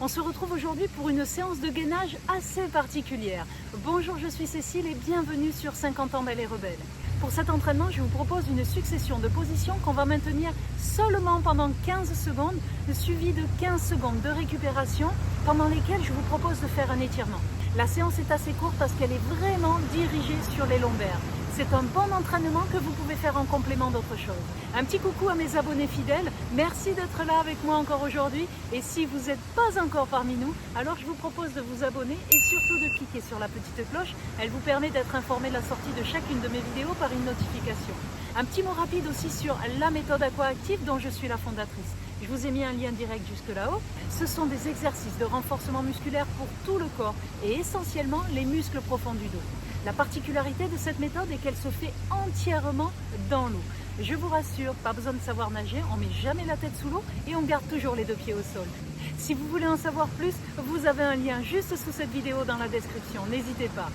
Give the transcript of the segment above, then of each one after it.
On se retrouve aujourd'hui pour une séance de gainage assez particulière. Bonjour, je suis Cécile et bienvenue sur 50 ans belle et rebelle. Pour cet entraînement, je vous propose une succession de positions qu'on va maintenir seulement pendant 15 secondes, suivi de 15 secondes de récupération pendant lesquelles je vous propose de faire un étirement. La séance est assez courte parce qu'elle est vraiment dirigée sur les lombaires. C'est un bon entraînement que vous pouvez faire en complément d'autre chose. Un petit coucou à mes abonnés fidèles, merci d'être là avec moi encore aujourd'hui. Et si vous n'êtes pas encore parmi nous, alors je vous propose de vous abonner et surtout de cliquer sur la petite cloche. Elle vous permet d'être informé de la sortie de chacune de mes vidéos par une notification. Un petit mot rapide aussi sur la méthode Aqua-Active dont je suis la fondatrice. Je vous ai mis un lien direct jusque là-haut. Ce sont des exercices de renforcement musculaire pour tout le corps et essentiellement les muscles profonds du dos. La particularité de cette méthode est qu'elle se fait entièrement dans l'eau. Je vous rassure, pas besoin de savoir nager, on ne met jamais la tête sous l'eau et on garde toujours les deux pieds au sol. Si vous voulez en savoir plus, vous avez un lien juste sous cette vidéo dans la description, n'hésitez pas.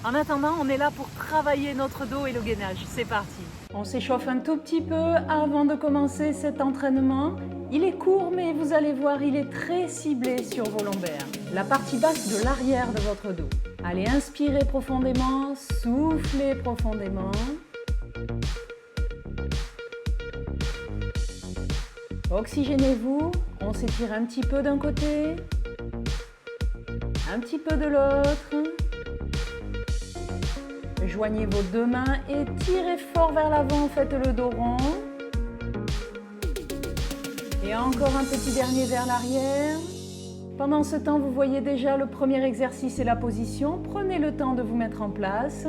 En attendant, on est là pour travailler notre dos et le gainage. C'est parti. On s'échauffe un tout petit peu avant de commencer cet entraînement. Il est court, mais vous allez voir, il est très ciblé sur vos lombaires. La partie basse de l'arrière de votre dos. Allez, inspirez profondément, soufflez profondément. Oxygénez-vous. On s'étire un petit peu d'un côté, un petit peu de l'autre. Joignez vos deux mains et tirez fort vers l'avant, faites le dos rond. Et encore un petit dernier vers l'arrière. Pendant ce temps, vous voyez déjà le premier exercice et la position. Prenez le temps de vous mettre en place.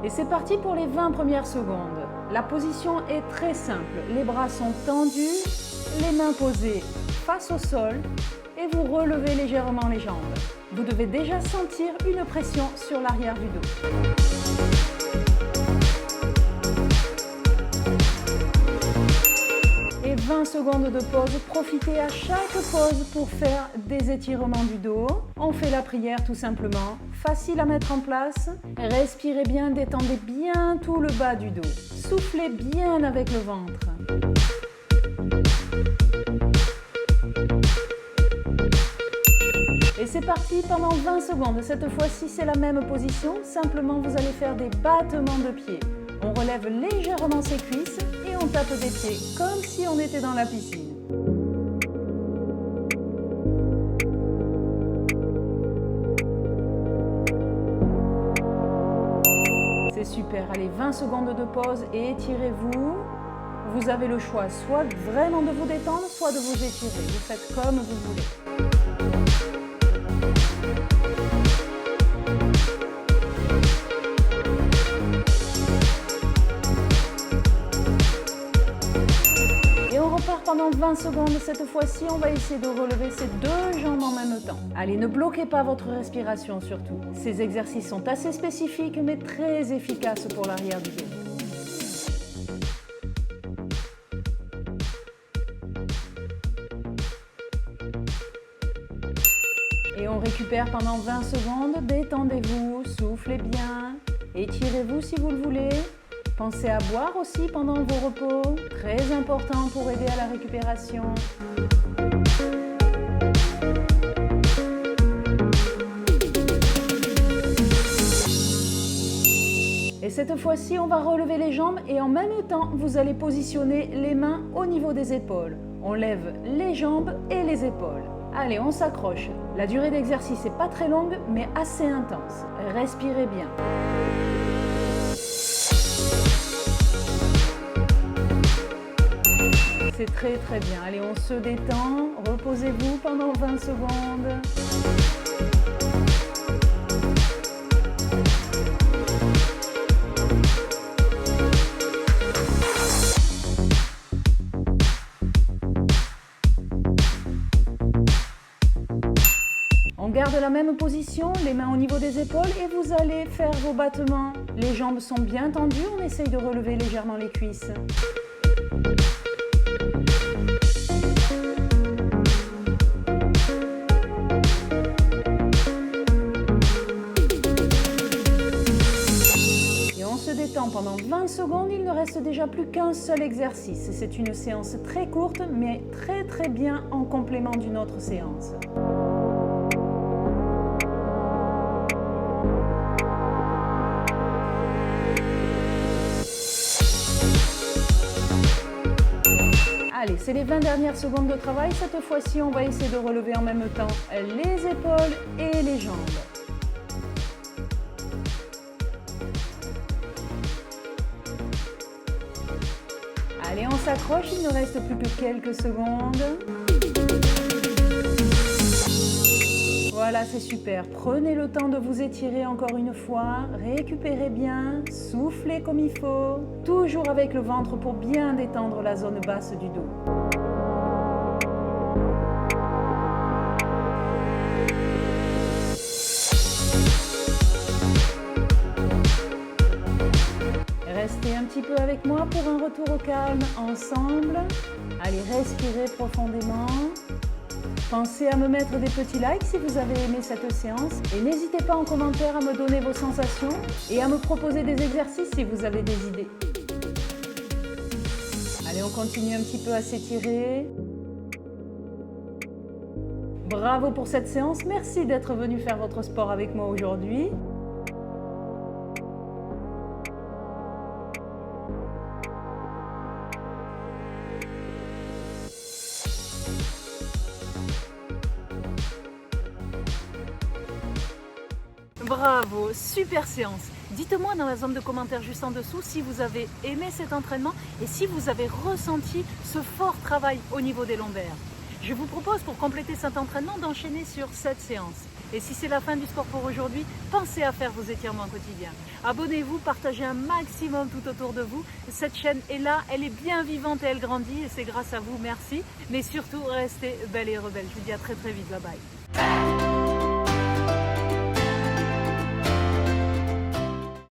Et c'est parti pour les 20 premières secondes. La position est très simple. Les bras sont tendus, les mains posées face au sol et vous relevez légèrement les jambes. Vous devez déjà sentir une pression sur l'arrière du dos. Et 20 secondes de pause. Profitez à chaque pause pour faire des étirements du dos. On fait la prière tout simplement. Facile à mettre en place. Respirez bien, détendez bien tout le bas du dos. Soufflez bien avec le ventre. Et c'est parti pendant 20 secondes. Cette fois-ci, c'est la même position. Simplement, vous allez faire des battements de pieds. On relève légèrement ses cuisses et on tape des pieds comme si on était dans la piscine. C'est super. Allez, 20 secondes de pause et étirez-vous. Vous avez le choix soit vraiment de vous détendre, soit de vous étirer. Vous faites comme vous voulez. Pendant 20 secondes, cette fois-ci, on va essayer de relever ces deux jambes en même temps. Allez, ne bloquez pas votre respiration surtout. Ces exercices sont assez spécifiques, mais très efficaces pour l'arrière du dos. Et on récupère pendant 20 secondes. Détendez-vous, soufflez bien, étirez-vous si vous le voulez. Pensez à boire aussi pendant vos repos, très important pour aider à la récupération. Et cette fois-ci, on va relever les jambes et en même temps, vous allez positionner les mains au niveau des épaules. On lève les jambes et les épaules. Allez, on s'accroche. La durée d'exercice n'est pas très longue, mais assez intense. Respirez bien. C'est très très bien. Allez, on se détend. Reposez-vous pendant 20 secondes. On garde la même position, les mains au niveau des épaules et vous allez faire vos battements. Les jambes sont bien tendues, on essaye de relever légèrement les cuisses. détend pendant 20 secondes, il ne reste déjà plus qu'un seul exercice. C'est une séance très courte, mais très bien en complément d'une autre séance. Allez, c'est les 20 dernières secondes de travail. Cette fois-ci, on va essayer de relever en même temps les épaules et les jambes. Allez, on s'accroche, il ne reste plus que quelques secondes. Voilà, c'est super. Prenez le temps de vous étirer encore une fois. Récupérez bien, soufflez comme il faut. Toujours avec le ventre pour bien détendre la zone basse du dos. Restez un petit peu avec moi pour un retour au calme ensemble. Allez, respirez profondément. Pensez à me mettre des petits likes si vous avez aimé cette séance. Et n'hésitez pas en commentaire à me donner vos sensations et à me proposer des exercices si vous avez des idées. Allez, on continue un petit peu à s'étirer. Bravo pour cette séance. Merci d'être venu faire votre sport avec moi aujourd'hui. Bravo, super séance. Dites-moi dans la zone de commentaires juste en dessous si vous avez aimé cet entraînement et si vous avez ressenti ce fort travail au niveau des lombaires. Je vous propose pour compléter cet entraînement d'enchaîner sur cette séance. Et si c'est la fin du sport pour aujourd'hui, pensez à faire vos étirements quotidiens. Abonnez-vous, partagez un maximum tout autour de vous. Cette chaîne est là, elle est bien vivante et elle grandit et c'est grâce à vous, merci. Mais surtout, restez belle et rebelle. Je vous dis à très vite, bye bye.